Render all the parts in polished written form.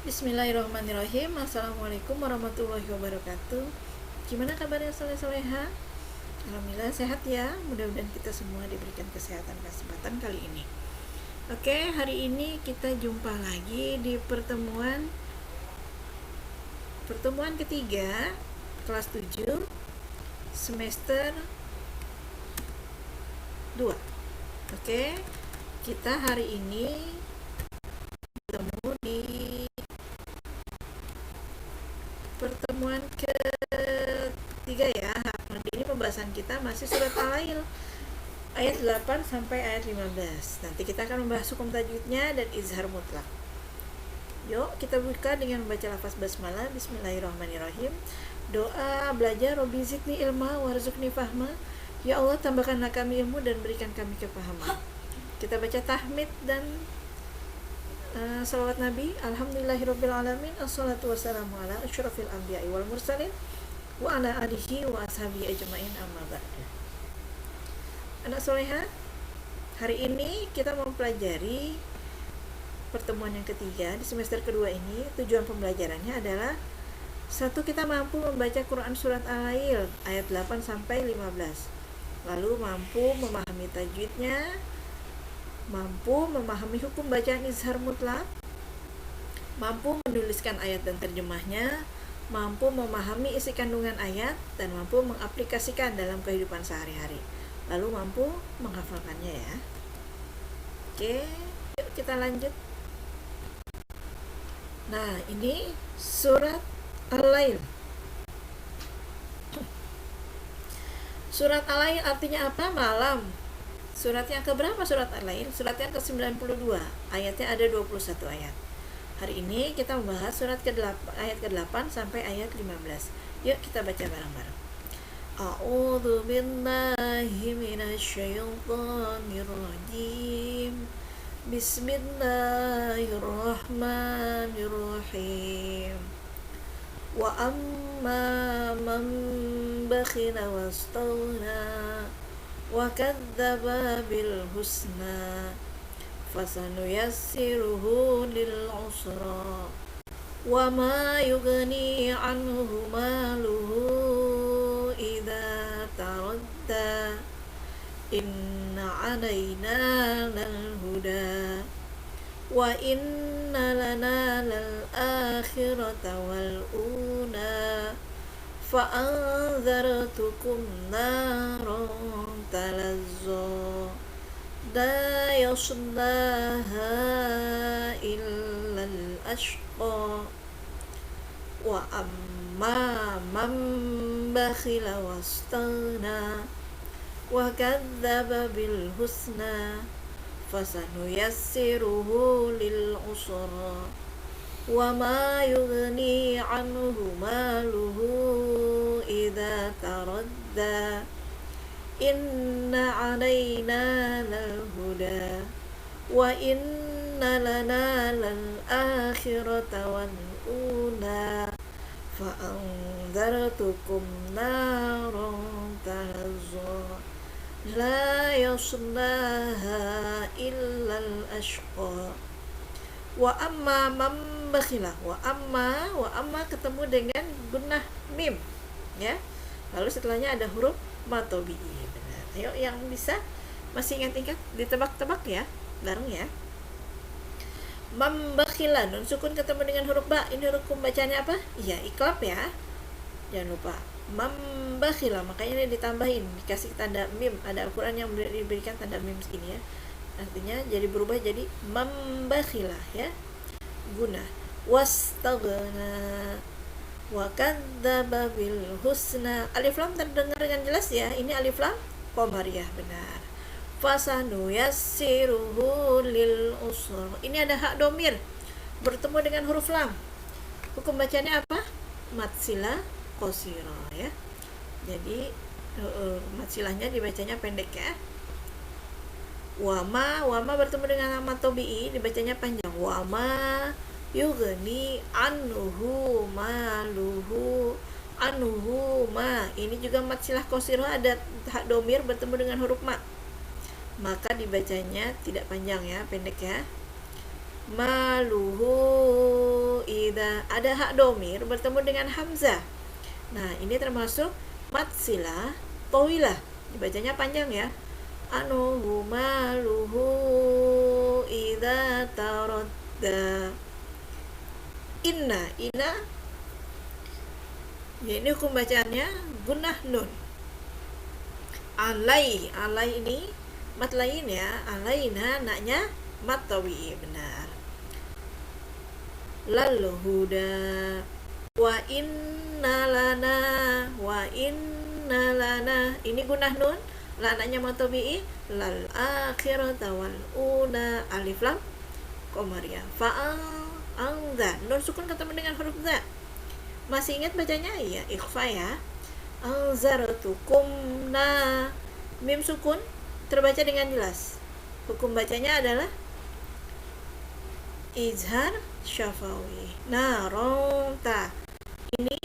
Bismillahirrahmanirrahim. Assalamualaikum warahmatullahi wabarakatuh. Gimana kabarnya soleh-soleha? Alhamdulillah sehat ya. Mudah-mudahan kita semua diberikan kesehatan kesempatan kali ini. Oke, hari ini kita jumpa lagi di pertemuan ketiga kelas 7 semester 2. Oke, kita hari ini bertemu di pertemuan ketiga ya. Hari ini pembahasan kita masih surat Al-Lail ayat 8 sampai ayat 15. Nanti kita akan membahas hukum tajwidnya dan izhar mutlak. Yuk kita buka dengan membaca lafaz basmalah. Bismillahirrahmanirrahim. Doa belajar, Robbi zidni ilma warzuqni fahma. Ya Allah, tambahkanlah kami ilmu dan berikan kami kepahaman. Kita baca tahmid dan salawat Nabi. Alhamdulillahirabbil alamin. Assalatu wassalamu ala asyrafil anbiya'i wal mursalin wa ala alihi wa ashabihi ajmain, amma ba'du. Anak soleha, hari ini kita mempelajari pertemuan yang ketiga di semester kedua ini. Tujuan pembelajarannya adalah satu, kita mampu membaca Quran surat Al-Lail ayat 8 sampai 15. Lalu mampu memahami tajwidnya, mampu memahami hukum bacaan izhar mutlak, mampu menuliskan ayat dan terjemahnya, mampu memahami isi kandungan ayat, dan mampu mengaplikasikan dalam kehidupan sehari-hari. Lalu mampu menghafalkannya ya. Oke, yuk kita lanjut. Nah, ini surat Al-Lail. Surat Al-Lail artinya apa? Malam. Surat yang keberapa surat Al-Lail? Surat yang ke-92. Ayatnya ada 21 ayat. Hari ini kita membahas surat ayat ke-8 sampai ayat 15. Yuk kita baca bareng-bareng. A'udzu billahi minasyaitonir rajim. Bismillahirrahmanirrahim. Wa amma man bakhila wastaghna wa kadzdzaba bil husna fasanuyassiruhu lil usra wa ma yughni anhu maluhu idza taradda inna 'alaina lal huda wa inna lana lal akhirata wal ula fa'anzartukum naran talazza la yaslaha illa al-ashqa wa amma man bakhila wastaghna wa kadzdzaba bil husna fasanuyassiruhu lil usra wa ma yughni anhu maluhu idza taradda inna 'alaina lal huda wa inna lana lal akhirata wal ula fa anzartukum naran talazza la yaslaha illa al-ashqa wa amma man bakhila. Wa amma ketemu dengan gunnah mim ya. Lalu setelahnya ada huruf matobi'i. Benar. Ayo yang bisa masih ingat-ingat ditebak-tebak ya, bareng ya. Mam bakhila, nun sukun ketemu dengan huruf ba. Ini hukum bacanya apa? Iya, iklab ya. Jangan lupa. Mam bakhila, makanya ini ditambahin, dikasih tanda mim. Ada Al-Qur'an yang diberikan tanda mim ini ya. Artinya jadi berubah jadi mam bakhila ya. Guna wastaghna wa kadzdzaba bil husna. Alif lam terdengar dengan jelas ya. Ini alif lam qamariyah, benar. Fasanu yassiruhu lil usra. Ini ada hak domir bertemu dengan huruf lam. Hukum bacanya apa? Matsilah qasira ya. Jadi matsilahnya dibacanya pendek ya. Wama bertemu dengan matobi'i dibacanya panjang. Wama yughni anhu maluhu anhu ma. Ini juga matsilah qasira, ada hak domir bertemu dengan huruf ma. Maka dibacanya tidak panjang ya, pendek ya. Maluhu ada hak domir bertemu dengan hamzah. Nah, ini termasuk mat silah tawilah. Dibacanya panjang ya. Anuhu maluhu idza taradda. Inna ya, ini hukum bacaannya gunnah nun. Alai ini mat lain ya. Alaina naknya mat tawi, benar. Lal huda wa inna lana ini gunnah nun, lananya mat tawi. Lal akhirata wal ula alif lam qamariyah. Fa'alza nun sukun ketemu dengan huruf za. Masih ingat bacanya? Iya, ikhfa ya. Anzartukumna, mim sukun terbaca dengan jelas. Hukum bacanya adalah izhar syafawi. Nah, ronta ini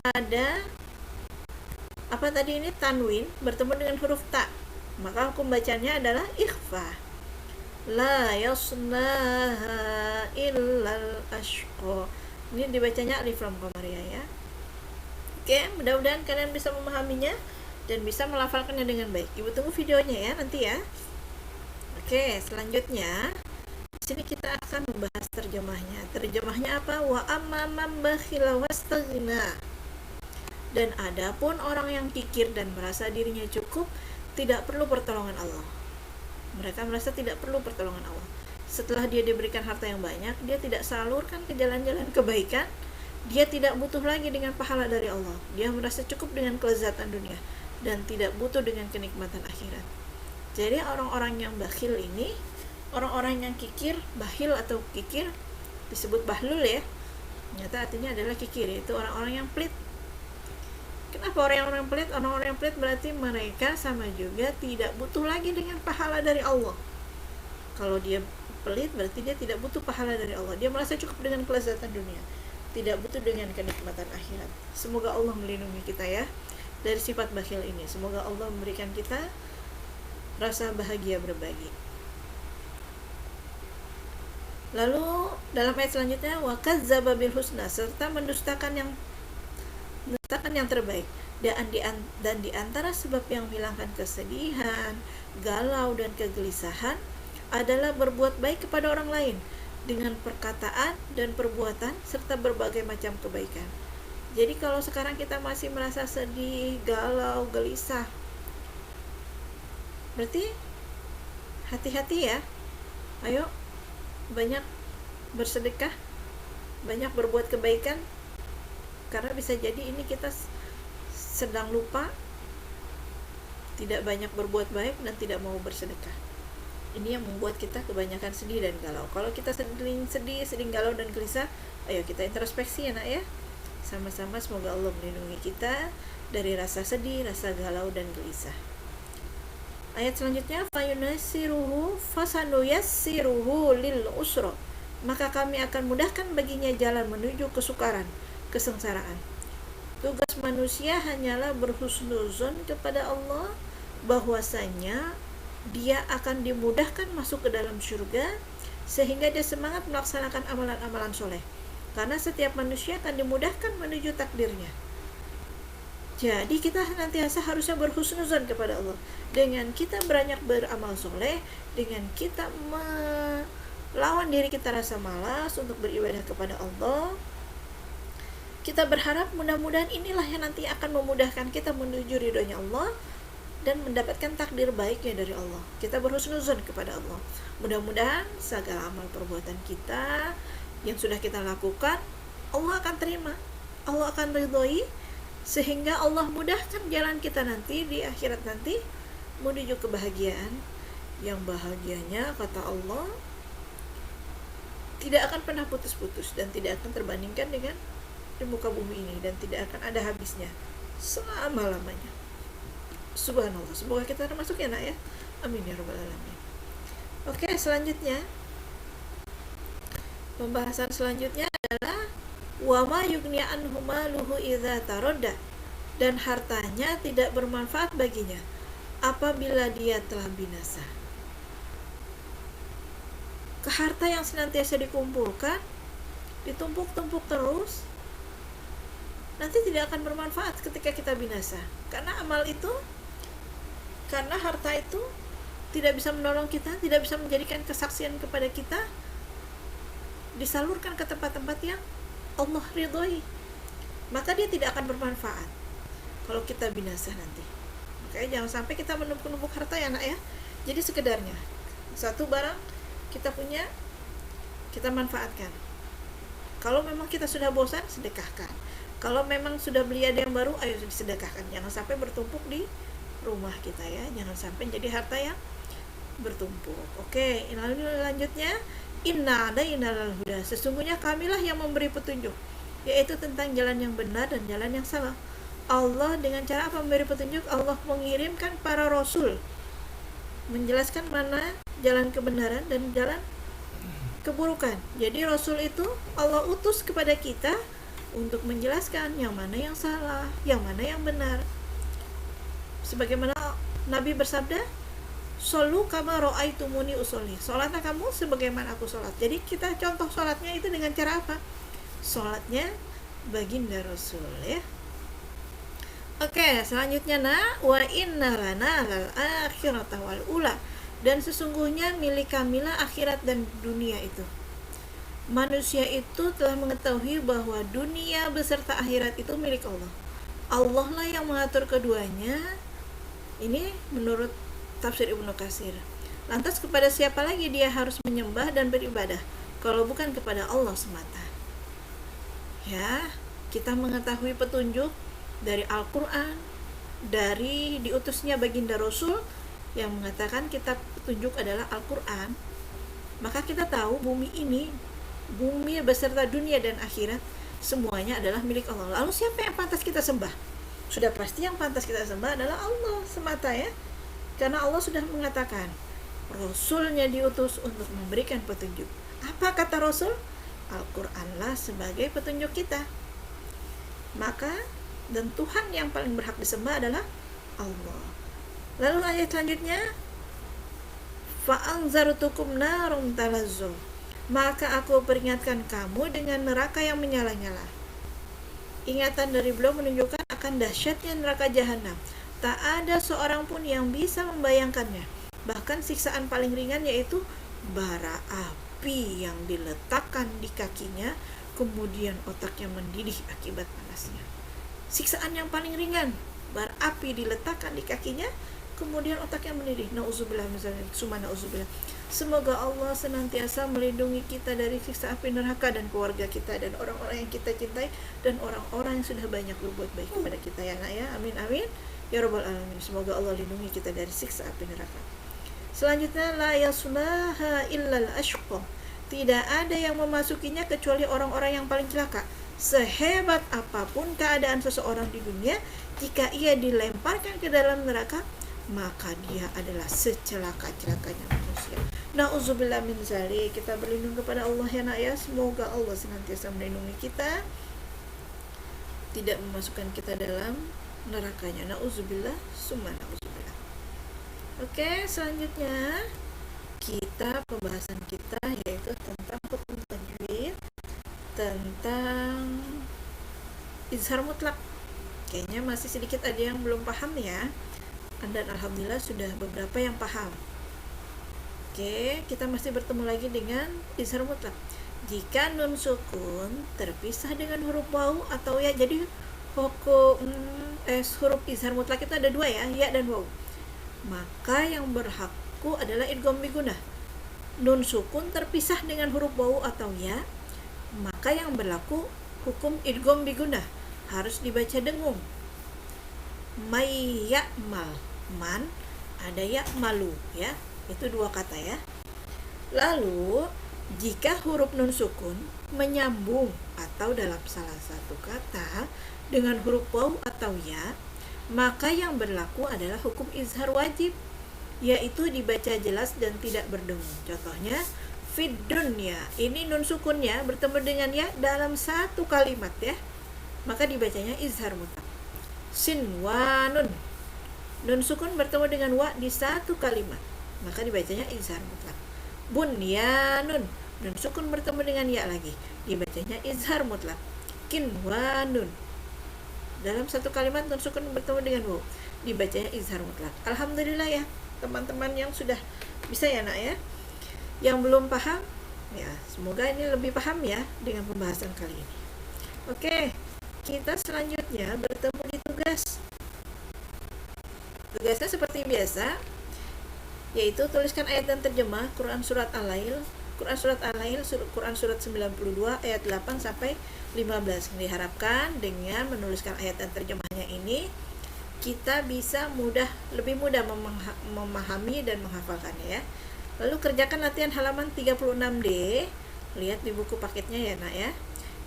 ada apa tadi, ini tanwin bertemu dengan huruf ta, maka hukum bacanya adalah ikhfa. La yasnaha illal ashqa, ini dibacanya alif lam qamariyah ya. Oke, mudah-mudahan kalian bisa memahaminya dan bisa melafalkannya dengan baik. Ibu tunggu videonya ya nanti ya. Oke, selanjutnya di sini kita akan membahas terjemahnya. Terjemahnya apa? Wa amma man bakhila wastaghna. Dan adapun orang yang kikir dan merasa dirinya cukup, tidak perlu pertolongan Allah. Mereka merasa tidak perlu pertolongan Allah. Setelah dia diberikan harta yang banyak, dia tidak salurkan ke jalan-jalan kebaikan. Dia tidak butuh lagi dengan pahala dari Allah. Dia merasa cukup dengan kelezatan dunia dan tidak butuh dengan kenikmatan akhirat. Jadi orang-orang yang bakhil ini, orang-orang yang kikir, bakhil atau kikir disebut bahlul ya. Ternyata artinya adalah kikir, yaitu orang-orang yang pelit. Kenapa orang-orang pelit? Orang-orang yang pelit berarti mereka sama juga tidak butuh lagi dengan pahala dari Allah. Kalau dia pelit berarti dia tidak butuh pahala dari Allah. Dia merasa cukup dengan kelezatan dunia, tidak butuh dengan kenikmatan akhirat. Semoga Allah melindungi kita ya dari sifat bakhil ini. Semoga Allah memberikan kita rasa bahagia berbagi. Lalu dalam ayat selanjutnya, wa kadzdzaba bil husna, serta mendustakan yang terbaik. Dan di antara sebab yang menghilangkan kesedihan, galau dan kegelisahan adalah berbuat baik kepada orang lain dengan perkataan dan perbuatan serta berbagai macam kebaikan. Jadi kalau sekarang kita masih merasa sedih, galau, gelisah, berarti hati-hati ya. Ayo banyak bersedekah, banyak berbuat kebaikan, karena bisa jadi ini kita sedang lupa, tidak banyak berbuat baik dan tidak mau bersedekah. Ini yang membuat kita kebanyakan sedih dan galau. Kalau kita sering galau dan gelisah, ayo kita introspeksi ya nak ya. Sama-sama semoga Allah melindungi kita dari rasa sedih, rasa galau dan gelisah. Ayat selanjutnya, fasanuyassiruhu lil usra, maka kami akan mudahkan baginya jalan menuju kesukaran, kesengsaraan. Tugas manusia hanyalah berhusnuzon kepada Allah bahwasanya dia akan dimudahkan masuk ke dalam surga, sehingga dia semangat melaksanakan amalan-amalan soleh, karena setiap manusia akan dimudahkan menuju takdirnya. Jadi kita nantiasa harusnya berhusnuzon kepada Allah. Dengan kita banyak beramal soleh, dengan kita melawan diri kita rasa malas untuk beribadah kepada Allah, kita berharap mudah-mudahan inilah yang nanti akan memudahkan kita menuju ridhonya Allah dan mendapatkan takdir baiknya dari Allah. Kita berhusnuzon kepada Allah. Mudah-mudahan segala amal perbuatan kita yang sudah kita lakukan, Allah akan terima, Allah akan ridhoi, sehingga Allah mudahkan jalan kita nanti di akhirat nanti menuju kebahagiaan yang bahagianya, kata Allah, tidak akan pernah putus-putus dan tidak akan terbandingkan dengan di muka bumi ini, dan tidak akan ada habisnya selama-lamanya. Subhanallah, semoga kita termasuk ya nak ya. Amin ya rabbal alamin. Oke, selanjutnya pembahasan selanjutnya adalah wa ma yughni anhu maluhu idza taradda, dan hartanya tidak bermanfaat baginya apabila dia telah binasa. Harta yang senantiasa dikumpulkan ditumpuk-tumpuk terus, nanti tidak akan bermanfaat ketika kita binasa. Karena amal itu, karena harta itu tidak bisa menolong kita, tidak bisa menjadikan kesaksian kepada kita, disalurkan ke tempat-tempat yang Allah ridhoi, maka dia tidak akan bermanfaat kalau kita binasa nanti. Makanya jangan sampai kita menumpuk-numpuk harta ya nak ya. Jadi sekedarnya satu barang kita punya, kita manfaatkan. Kalau memang kita sudah bosan, sedekahkan. Kalau memang sudah beli ada yang baru, ayo sedekahkan. Jangan sampai bertumpuk di rumah kita ya. Jangan sampai jadi harta yang bertumpuk. Oke, lalu lanjutnya, inna adainal huda, sesungguhnya kamilah yang memberi petunjuk, yaitu tentang jalan yang benar dan jalan yang salah. Allah dengan cara apa memberi petunjuk? Allah mengirimkan para rasul menjelaskan mana jalan kebenaran dan jalan keburukan. Jadi rasul itu Allah utus kepada kita untuk menjelaskan yang mana yang salah, yang mana yang benar. Sebagaimana Nabi bersabda, "Shollu kama ra'aitumuni usolli." Salatlah kamu sebagaimana aku salat. Jadi kita contoh salatnya itu dengan cara apa? Salatnya baginda Rasul ya. Oke, selanjutnya wa inna lana lal akhirata wal ula, dan sesungguhnya milik kamilah akhirat dan dunia itu. Manusia itu telah mengetahui bahwa dunia beserta akhirat itu milik Allah. Allah lah yang mengatur keduanya. Ini menurut tafsir Ibnu Katsir. Lantas kepada siapa lagi dia harus menyembah dan beribadah kalau bukan kepada Allah semata? Ya, kita mengetahui petunjuk dari Al-Quran, dari diutusnya baginda Rasul yang mengatakan kitab petunjuk adalah Al-Quran. Maka kita tahu bumi ini, bumi beserta dunia dan akhirat, semuanya adalah milik Allah. Lalu siapa yang pantas kita sembah? Sudah pasti yang pantas kita sembah adalah Allah semata ya. Karena Allah sudah mengatakan Rasulnya diutus untuk memberikan petunjuk. Apa kata Rasul? Al-Quranlah sebagai petunjuk kita. Maka dan Tuhan yang paling berhak disembah adalah Allah. Lalu ayat selanjutnya, fa'anzartukum narum talazzu, maka aku peringatkan kamu dengan neraka yang menyala-nyala. Ingatan dari beliau menunjukkan akan dahsyatnya neraka jahanam. Tak ada seorang pun yang bisa membayangkannya. Bahkan siksaan paling ringan yaitu bara api yang diletakkan di kakinya, kemudian otaknya mendidih akibat panasnya. Siksaan yang paling ringan, bara api diletakkan di kakinya, kemudian otaknya mendidih. Nauzubillah misalnya, summa nauzubillah. Semoga Allah senantiasa melindungi kita dari siksa api neraka dan keluarga kita dan orang-orang yang kita cintai dan orang-orang yang sudah banyak berbuat baik kepada kita ya nak ya. Amin amin ya rabbal alamin. Semoga Allah lindungi kita dari siksa api neraka. Selanjutnya, la yaslaha illal ashqa, tidak ada yang memasukinya kecuali orang-orang yang paling celaka. Sehebat apapun keadaan seseorang di dunia, jika ia dilemparkan ke dalam neraka, maka dia adalah secelaka-celakanya manusia. Nauzubillah min zalik. Kita berlindung kepada Allah ya nak ya. Semoga Allah senantiasa melindungi kita, tidak memasukkan kita dalam nerakanya. Nauzubillah summa nauzubillah. Oke, selanjutnya kita pembahasan kita yaitu tentang hukum tajwid, tentang izhar mutlak. Kayaknya masih sedikit ada yang belum paham ya. Dan alhamdulillah sudah beberapa yang paham. Oke, kita masih bertemu lagi dengan izhar mutlak. Jika nun sukun terpisah dengan huruf waw atau ya, jadi hukum huruf izhar mutlak itu ada dua ya dan waw. Maka yang berlaku adalah idgham bigunah. Nun sukun terpisah dengan huruf waw atau ya, maka yang berlaku hukum idgham bigunah, harus dibaca dengung. May ya'mal, man ada ya'malu ya, itu dua kata ya. Lalu jika huruf nun sukun menyambung atau dalam salah satu kata dengan huruf waw atau ya, maka yang berlaku adalah hukum izhar wajib, yaitu dibaca jelas dan tidak berdengung. Contohnya fid dunya, ini nun sukunnya bertemu dengan ya dalam satu kalimat ya, maka dibacanya izhar mutlak. Sinwanun, nun sukun bertemu dengan wa di satu kalimat, maka dibacanya izhar mutlak. Bunyanun, Nun sukun bertemu dengan ya lagi, dibacanya izhar mutlak. Kinwanun, dalam satu kalimat nun sukun bertemu dengan waw, dibacanya izhar mutlak. Alhamdulillah ya teman-teman yang sudah bisa ya nak ya. Yang belum paham ya, semoga ini lebih paham ya dengan pembahasan kali ini. Oke, kita selanjutnya bertemu di tugas. Tugasnya seperti biasa, yaitu tuliskan ayat dan terjemah Quran surat Al-Lail, Quran surat 92 ayat 8 sampai 15. Diharapkan dengan menuliskan ayat dan terjemahnya ini kita bisa lebih mudah memahami dan menghafalkannya ya. Lalu kerjakan latihan halaman 36D, lihat di buku paketnya ya nak ya.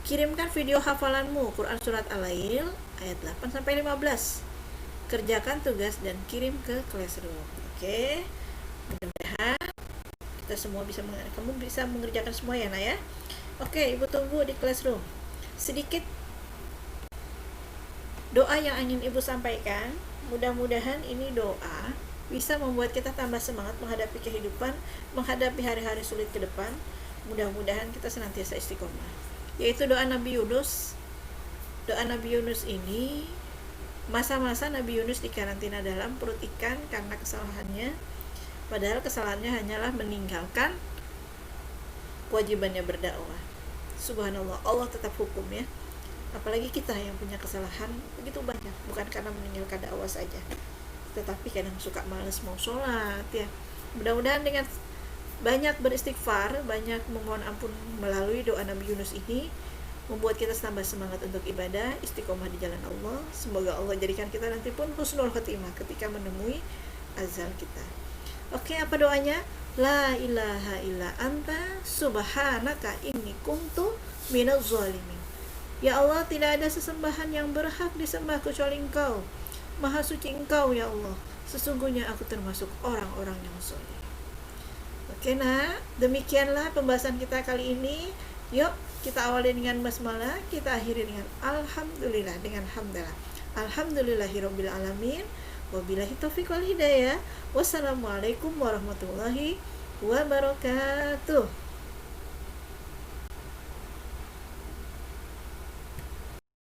Kirimkan video hafalanmu Quran surat Al-Lail ayat 8 sampai 15. Kerjakan tugas dan kirim ke Classroom. Oke, mudah-mudahan kita semua kamu bisa mengerjakan semua ya nak ya. Oke, ibu tunggu di Classroom. Sedikit doa yang ingin ibu sampaikan. Mudah-mudahan ini doa bisa membuat kita tambah semangat menghadapi kehidupan, menghadapi hari-hari sulit ke depan. Mudah-mudahan kita senantiasa istiqomah. Yaitu doa Nabi Yunus. Doa Nabi Yunus ini, masa-masa Nabi Yunus dikarantina dalam perut ikan karena kesalahannya, padahal kesalahannya hanyalah meninggalkan kewajibannya berdakwah. Subhanallah, Allah tetap hukum ya. Apalagi kita yang punya kesalahan begitu banyak, bukan karena meninggalkan dakwah saja, tetapi kadang suka malas mau sholat ya. Mudah-mudahan dengan banyak beristighfar, banyak memohon ampun melalui doa Nabi Yunus ini, membuat kita tambah semangat untuk ibadah, istiqomah di jalan Allah. Semoga Allah jadikan kita nanti pun husnul khotimah ketika menemui azal kita. Oke, apa doanya? La ilaha illa anta subhanaka inni kuntu minaz zalimin. Ya Allah, tidak ada sesembahan yang berhak disembah kecuali Engkau. Maha suci Engkau ya Allah. Sesungguhnya aku termasuk orang-orang yang zalim. Oke nak, demikianlah pembahasan kita kali ini. Yuk kita awali dengan basmalah, kita akhiri dengan alhamdulillah, dengan hamdalah. Alhamdulillahirabbil alamin. Wabillahi taufiq wal hidayah. Wassalamualaikum warahmatullahi wabarakatuh.